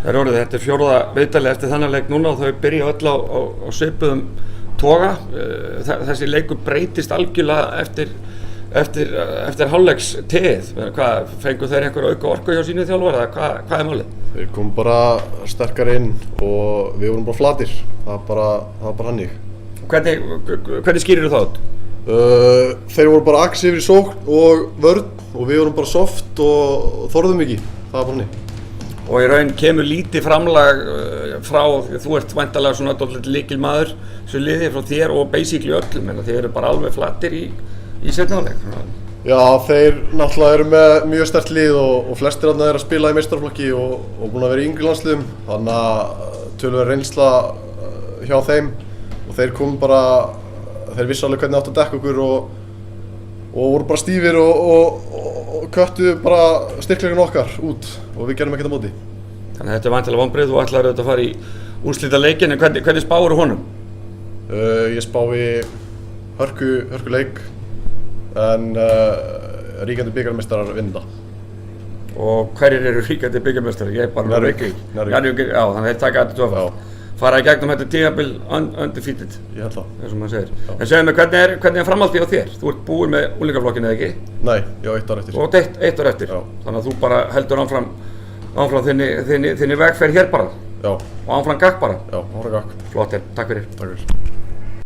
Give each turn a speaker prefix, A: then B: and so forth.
A: Það orðið, þetta fjórða viðtalið eftir þennan leik núna og þau byrja öll á svipuðum toga. Þessi leikur breytist algjörlega eftir hálfleikstíð. Hvað, fengu þeir einhver auka orku hjá sínu þjálfara eða hvað málið?
B: Þeir kom bara sterkar inn og við vorum bara flatir. Það var bara hannig.
A: Hvernig skýrir það út?
B: Þeir voru bara aggressífir í sókn og vörn og við vorum bara soft og þorðum ekki. Það var bara hannig.
A: Og í raun kemur lítið framlag frá, þú ert væntanlega svona dálítið lykilmaður sem liði frá þér og basically öllum, en þeir eru bara alveg flatir í seinni hálfleik.
B: Já, þeir náttúrulega eru með mjög sterkt lið og flestir þarna eru að spila í meistaraflokki og búin að vera í yngri landsliðum, þannig að töluverð reynsla hjá þeim og þeir komu bara, þeir vissu alveg hvernig áttu að dekka okkur og voru bara stífir og köttu bara styrkleikan okkar út og við gerum ekkert á móti.
A: Þannig að þetta er væntanlega vonbrigði, þú ætlar auðvitað að fara í úrslitaleikin, en hvernig spáir honum?
B: Ég spái hörku leik, en ríkjandi bikarmeistarar vinna.
A: Og hverjir eru ríkjandi bikarmeistarar? Ég er bara Njarðvík, já, þannig að þeir taka þetta tvöfalt. Fara í gegnum þetta tímabil undefeated.
B: Ég held það.
A: Eins og maður segir. Já. En segðu mig, hvernig er framhaldið á þér? Þú ert búinn með unglingaflokkinn eða ekki?
B: Nei, ég á 1 ár eftir.
A: Og eitt ár eftir? Já. Þannig að þú bara heldur áfram þinni vegferð hér bara?
B: Já.
A: Og áfram gakk bara?
B: Já, áfram gakk.
A: Flott, takk fyrir.
B: Takk fyrir.